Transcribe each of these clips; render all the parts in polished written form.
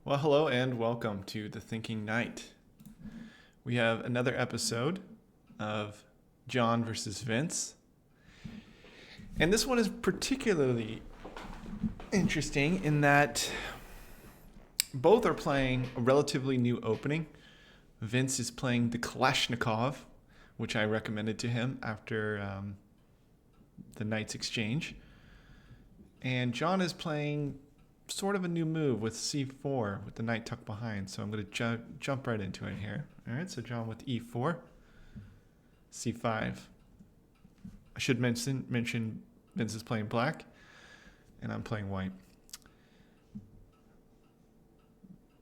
Well, hello and welcome to The Thinking Knight. We have another episode of John versus Vince. And this one is particularly interesting in that both are playing a relatively new opening. Vince is playing the Kalashnikov, which I recommended to him after the Knight's exchange. And John is playing sort of a new move with c4 with the knight tucked behind. So I'm going to jump right into it here. All right, so John with e4, c5. I should mention Vince is playing black and I'm playing white.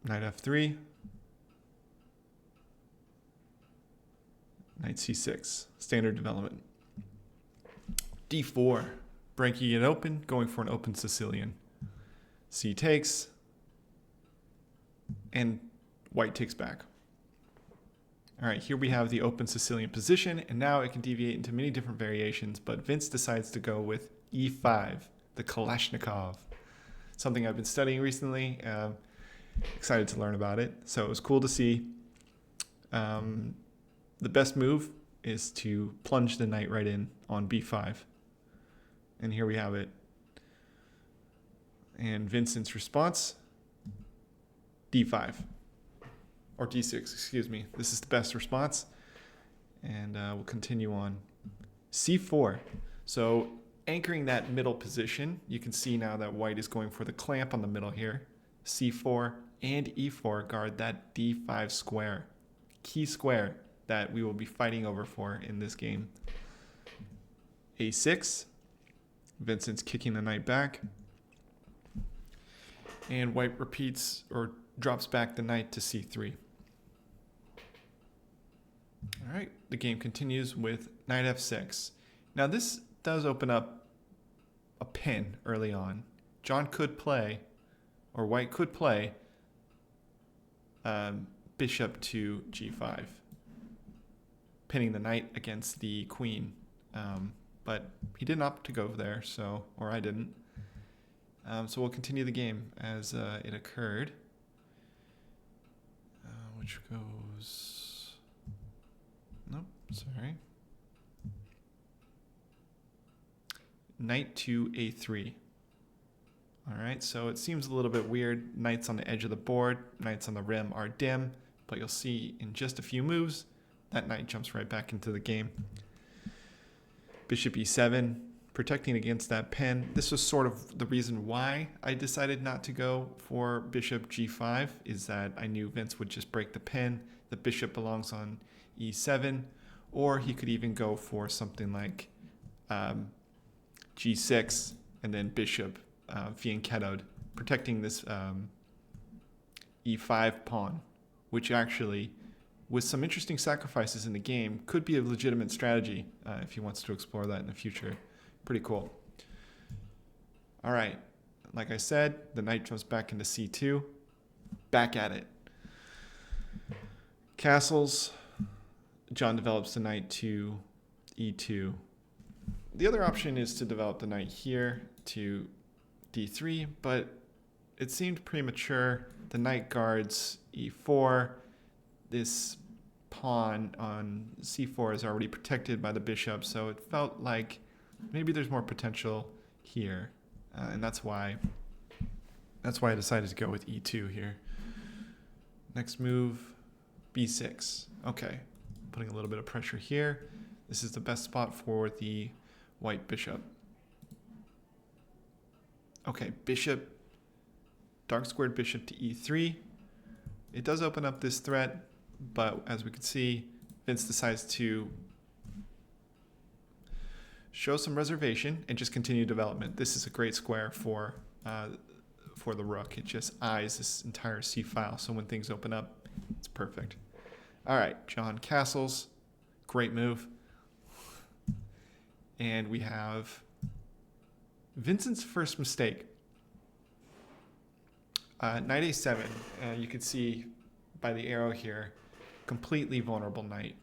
Knight f3, knight c6, standard development. d4, breaking it open, going for an open Sicilian. C takes, and white takes back. All right, here we have the open Sicilian position, and now it can deviate into many different variations, but Vince decides to go with E5, the Kalashnikov, something I've been studying recently. Excited to learn about it. So it was cool to see. The best move is to plunge the knight right in on B5. And here we have it. And Vincent's response, D5. Or D6, excuse me. This is the best response. And we'll continue on. C4. So anchoring that middle position, you can see now that white is going for the clamp on the middle here. C4 and E4 guard that D5 square. Key square that we will be fighting over for in this game. A6. Vincent's kicking the knight back. And white repeats or drops back the knight to c3. All right, the game continues with knight f6. Now this does open up a pin early on. John could play, or white could play, bishop to g5, pinning the knight against the queen. But he didn't opt to go there, or I didn't. So we'll continue the game as it occurred, which goes, nope, sorry, knight to a3. All right, so it seems a little bit weird. Knights on the edge of the board, knights on the rim are dim, but you'll see in just a few moves, that knight jumps right back into the game. Bishop e7. Protecting against that pin. This was sort of the reason why I decided not to go for bishop g5, is that I knew Vince would just break the pin. The bishop belongs on e7, or he could even go for something like g6 and then bishop fianchettoed, protecting this e5 pawn, which actually, with some interesting sacrifices in the game, could be a legitimate strategy if he wants to explore that in the future. Pretty cool. All right. Like I said, the knight jumps back into c2. Back at it. Castles. John develops the knight to e2. The other option is to develop the knight here to d3, but it seemed premature. The knight guards e4. This pawn on c4 is already protected by the bishop, so it felt like maybe there's more potential here, and that's why I decided to go with e2 here. Next move, b6. Okay, putting a little bit of pressure here. This is the best spot for the white bishop. Okay, bishop, dark squared bishop to e3. It does open up this threat, but as we can see, Vince decides to show some reservation and just continue development. This is a great square for the rook. It just eyes this entire c file, so when things open up, it's perfect. All right, John castles, great move. And we have Vincent's first mistake. Knight a7, you can see by the arrow here, completely vulnerable knight.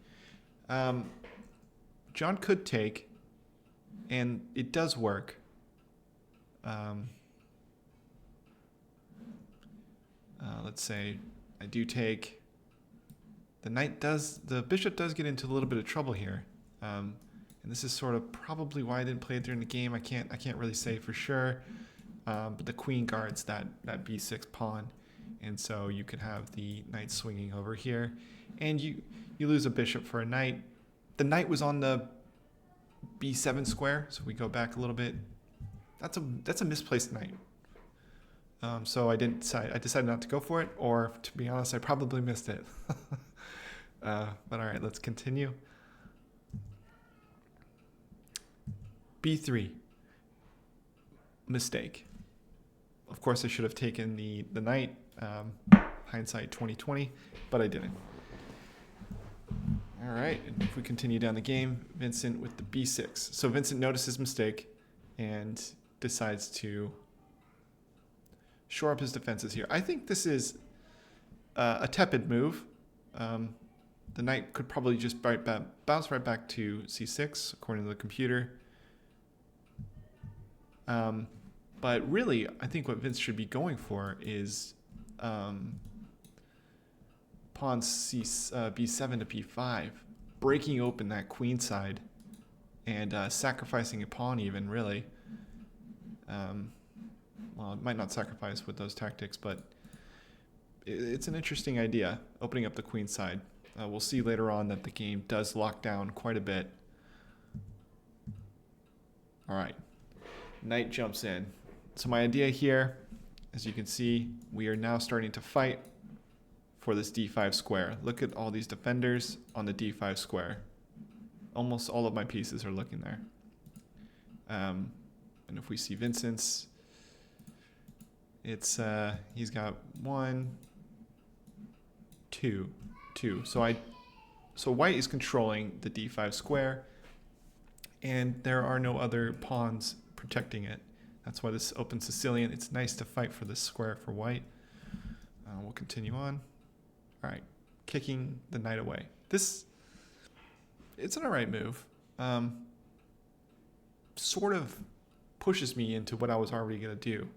John could take, and it does work. let's say I do take, the bishop does get into a little bit of trouble here. And this is sort of probably why I didn't play it during the game. I can't really say for sure. But the queen guards that b6 pawn. And so you could have the knight swinging over here. And you lose a bishop for a knight. The knight was on the b7 square, so we go back a little bit. That's a misplaced knight. So I decided not to go for it, or to be honest, I probably missed it. But all right, let's continue. b3. Mistake. Of course, I should have taken the knight. Hindsight 2020, but I didn't. All right, and if we continue down the game, Vincent with the b6. So Vincent notices mistake and decides to shore up his defenses here. I think this is a tepid move. The knight could probably just bounce right back to c6, according to the computer. But really, I think what Vince should be going for is pawn b7 to b5, breaking open that queen side and sacrificing a pawn even, really. Well, it might not sacrifice with those tactics, but it's an interesting idea, opening up the queen side. We'll see later on that the game does lock down quite a bit. All right, knight jumps in. So my idea here, as you can see, we are now starting to fight for this d5 square. Look at all these defenders on the d5 square. Almost all of my pieces are looking there. And if we see Vincent's, it's he's got 1, 2. So white is controlling the d5 square, and there are no other pawns protecting it. That's why this open Sicilian. It's nice to fight for this square for white. We'll continue on. All right, kicking the knight away. It's an all right move. Sort of pushes me into what I was already going to do,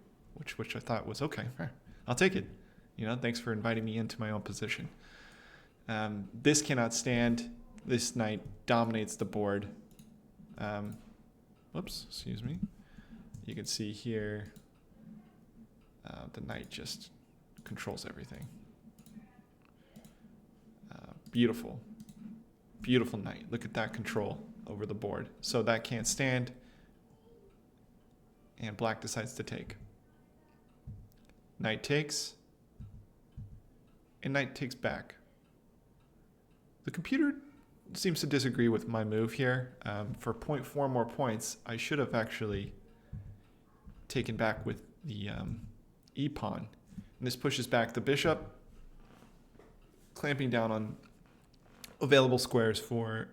which I thought was okay. I'll take it. Thanks for inviting me into my own position. This cannot stand. This knight dominates the board. Whoops, excuse me. You can see here, the knight just controls everything. Beautiful, beautiful knight. Look at that control over the board. So that can't stand, and black decides to take. Knight takes, and knight takes back. The computer seems to disagree with my move here. For 0.4 more points, I should have actually taken back with the e-pawn. And this pushes back the bishop, clamping down on available squares for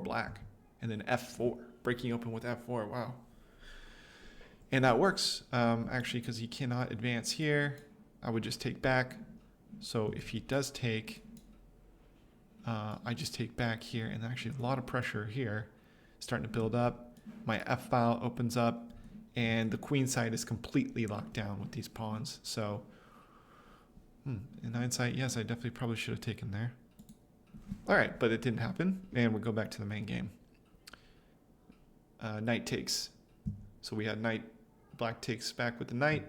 black. And then f4, breaking open with f4, wow. And that works, actually, because he cannot advance here. I would just take back. So if he does take, I just take back here, and actually a lot of pressure here starting to build up. My f-file opens up, and the queen side is completely locked down with these pawns. So in hindsight, yes, I definitely probably should have taken there. All right, but it didn't happen, and we'll go back to the main game. Knight takes. So we had knight, black takes back with the knight,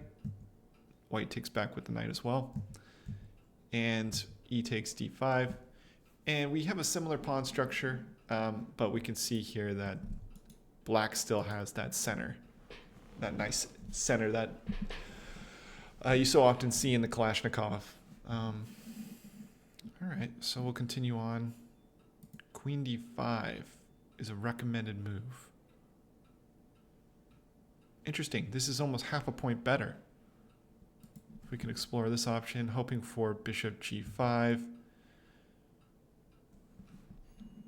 white takes back with the knight as well, and e takes d5. And we have a similar pawn structure, but we can see here that black still has that center, that nice center that you so often see in the Kalashnikov. All right, so we'll continue on. Queen d5 is a recommended move. Interesting. This is almost half a point better. If we can explore this option, hoping for bishop g5.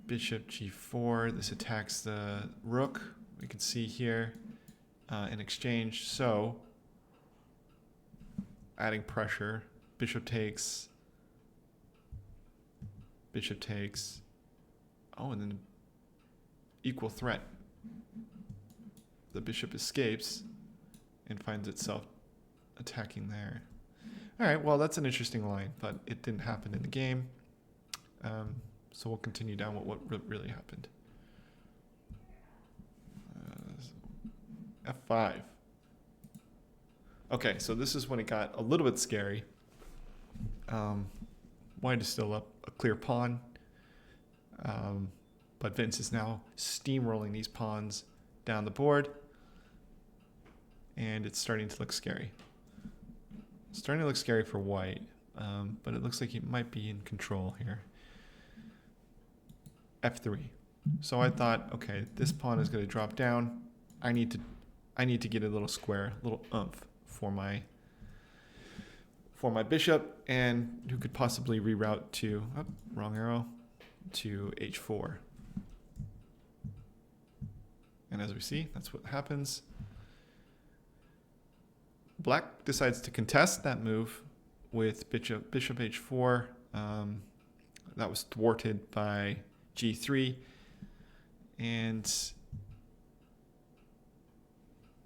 Bishop g4. This attacks the rook. We can see here in exchange. So adding pressure. Bishop takes. Bishop takes. Oh, and then equal threat. The bishop escapes and finds itself attacking there. All right, well, that's an interesting line, but it didn't happen in the game. So we'll continue down what really happened. F5. Okay, so this is when it got a little bit scary. White is still up a clear pawn. But Vince is now steamrolling these pawns down the board. And it's starting to look scary. It's starting to look scary for white. But it looks like he might be in control here. F3. So I thought, okay, this pawn is going to drop down. I need to get a little square, a little oomph for my bishop, and who could possibly reroute to wrong arrow to h4. And as we see, that's what happens. Black decides to contest that move with bishop h4. That was thwarted by g3, and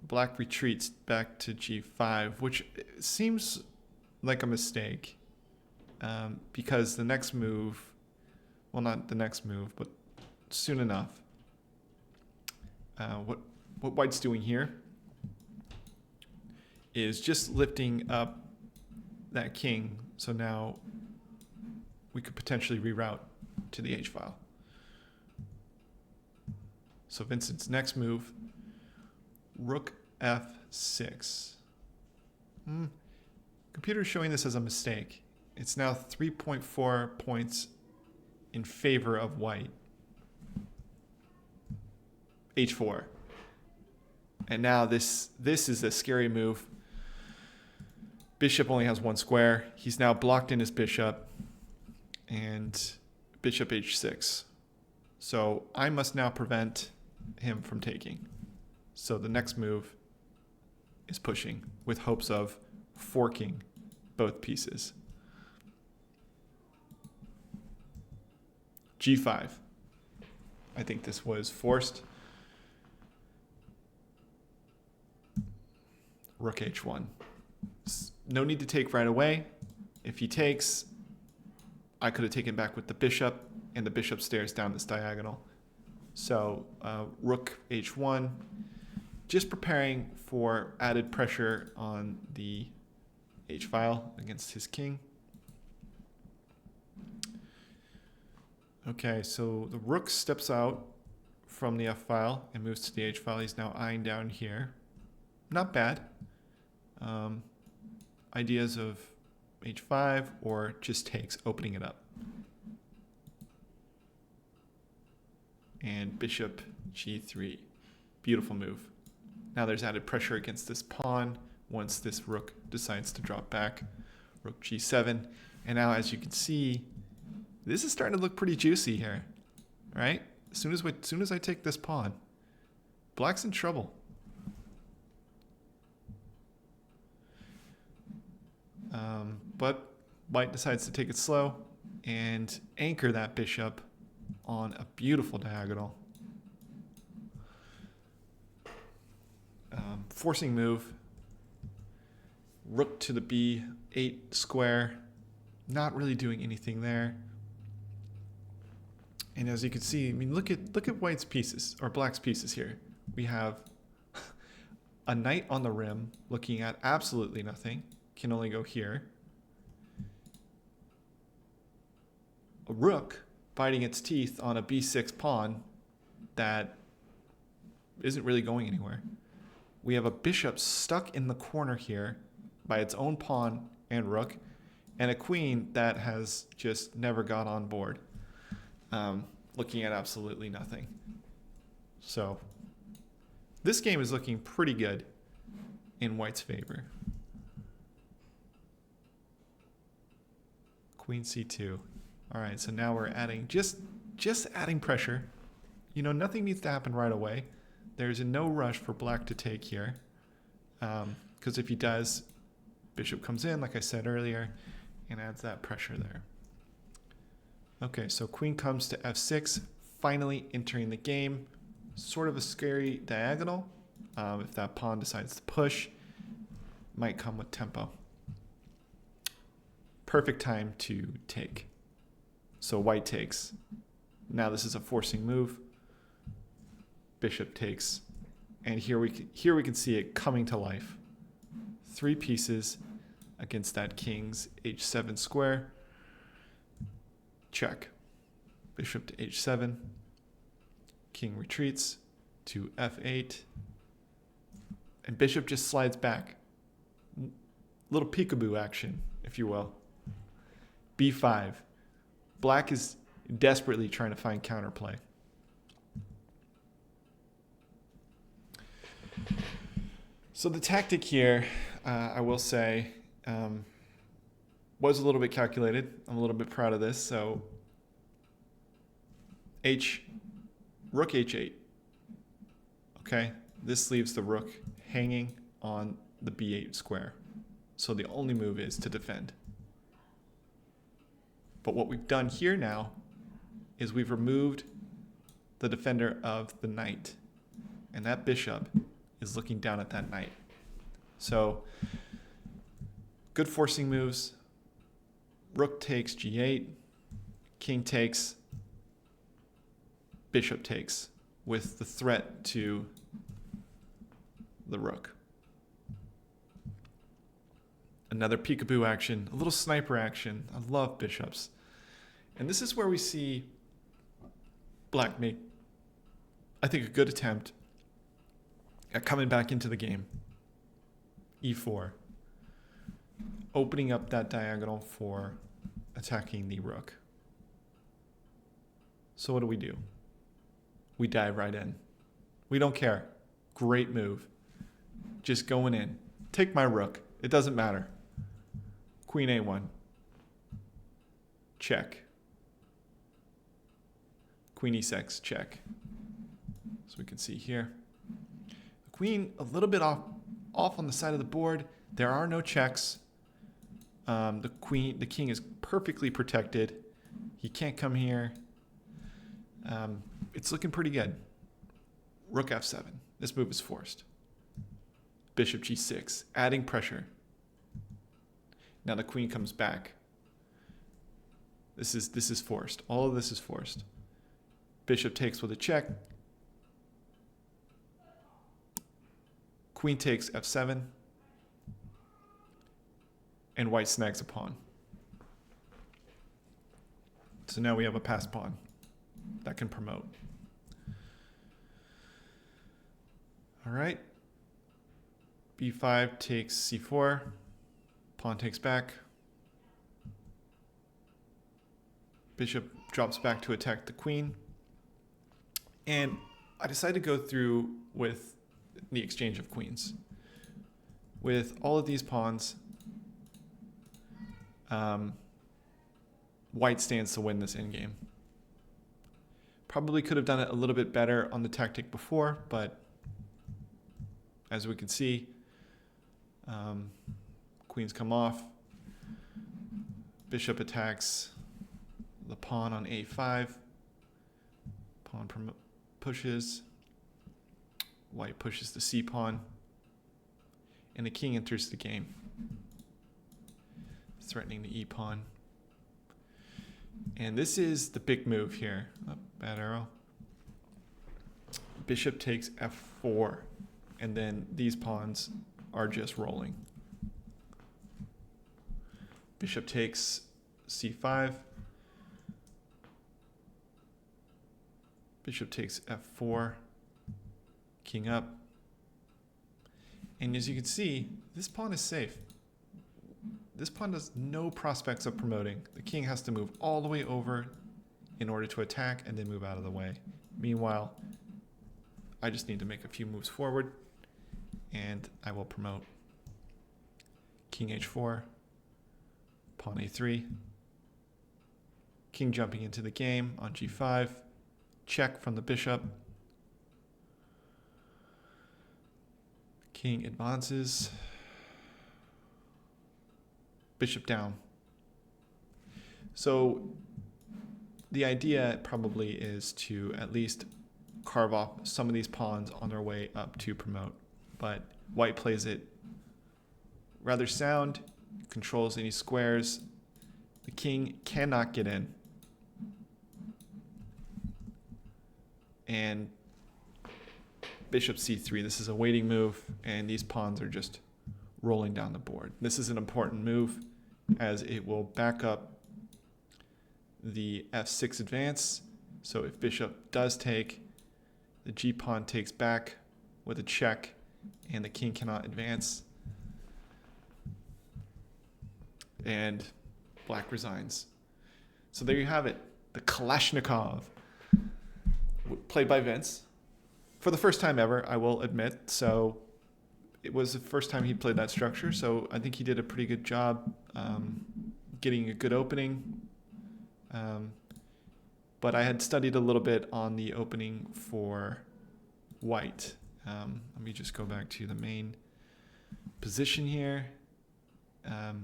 Black retreats back to g5, which seems like a mistake, because the next move, well, not the next move, but soon enough, what White's doing here is just lifting up that king, so now we could potentially reroute to the h-file. So Vincent's next move, rook f6. Computer's showing this as a mistake. It's now 3.4 points in favor of white. h4. And now this is a scary move. Bishop only has one square. He's now blocked in his bishop. And bishop h6. So I must now prevent him from taking. So the next move is pushing with hopes of forking both pieces. g5. I think this was forced. Rook h1. No need to take right away. If he takes, I could have taken back with the bishop, and the bishop stares down this diagonal. So rook h1, just preparing for added pressure on the h-file against his king. Okay, so the rook steps out from the f-file and moves to the h-file. He's now eyeing down here. Not bad. Ideas of h5 or just takes, opening it up. And bishop g3. Beautiful move. Now there's added pressure against this pawn once this rook decides to drop back. Rook g7. And now, as you can see, this is starting to look pretty juicy here, right? As soon as I take this pawn, Black's in trouble. But White decides to take it slow and anchor that bishop on a beautiful diagonal. Forcing move. Rook to the b8 square. Not really doing anything there. And as you can see, I mean, look at White's pieces, or Black's pieces here. We have a knight on the rim looking at absolutely nothing. Can only go here. A rook biting its teeth on a b6 pawn that isn't really going anywhere. We have a bishop stuck in the corner here by its own pawn and rook, and a queen that has just never got on board, looking at absolutely nothing. So this game is looking pretty good in White's favor. Queen c2. All right, so now we're adding just adding pressure. You know, nothing needs to happen right away. There's no rush for Black to take here, because if he does, bishop comes in, like I said earlier, and adds that pressure there. Okay, so queen comes to f6, finally entering the game. Sort of a scary diagonal. If that pawn decides to push, might come with tempo. perfect time to take. So white takes. Now this is a forcing move. Bishop takes. And here we can see it coming to life. 3 pieces against that king's h7 square. Check. Bishop to h7. King retreats to f8. And bishop just slides back. Little peekaboo action, if you will. b5. Black is desperately trying to find counterplay. So the tactic here, I will say, was a little bit calculated. I'm a little bit proud of this. So rook h8. Okay, this leaves the rook hanging on the b8 square. So the only move is to defend. But what we've done here now is we've removed the defender of the knight. And that bishop is looking down at that knight. So good forcing moves. Rook takes g8. King takes. Bishop takes with the threat to the rook. Another peekaboo action, a little sniper action. I love bishops. And this is where we see black make, I think, a good attempt at coming back into the game. e4. Opening up that diagonal for attacking the rook. So what do? We dive right in. We don't care. Great move. Just going in. Take my rook. It doesn't matter. Queen a1. Check. Queen e6. Check. So we can see here. The queen a little bit off on the side of the board. There are no checks. The king is perfectly protected. He can't come here. It's looking pretty good. Rook f7. This move is forced. Bishop g6, adding pressure. Now the queen comes back. This is forced. All of this is forced. Bishop takes with a check. Queen takes f7. And white snags a pawn. So now we have a passed pawn that can promote. All right. b5 takes c4. Pawn takes back. Bishop drops back to attack the queen. And I decided to go through with the exchange of queens. With all of these pawns, white stands to win this endgame. Probably could have done it a little bit better on the tactic before, but as we can see, queens come off. Bishop attacks the pawn on a5. Pawn pushes. White pushes the c pawn. And the king enters the game, threatening the e pawn. And this is the big move here. Oh, bad arrow. Bishop takes f4. And then these pawns are just rolling. Bishop takes c5. Bishop takes f4. King up. And as you can see, this pawn is safe. This pawn has no prospects of promoting. The king has to move all the way over in order to attack and then move out of the way. Meanwhile, I just need to make a few moves forward and I will promote. King h4, pawn a3, king jumping into the game on g5, check from the bishop. King advances. Bishop down. So the idea probably is to at least carve off some of these pawns on their way up to promote. But white plays it rather sound, controls any squares, The king cannot get in. And bishop c3. This is a waiting move, and these pawns are just rolling down the board. This is an important move as it will back up the f6 advance. So if bishop does take, the g pawn takes back with a check, and the king cannot advance. And black resigns. So there you have it, the Kalashnikov, played by Vince. For the first time ever, I will admit. So it was the first time he played that structure, so I think he did a pretty good job getting a good opening. But I had studied a little bit on the opening for white. Let me just go back to the main position here. It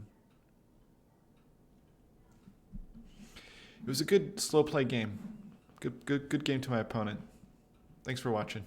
was a good slow play game. Good game to my opponent. Thanks for watching.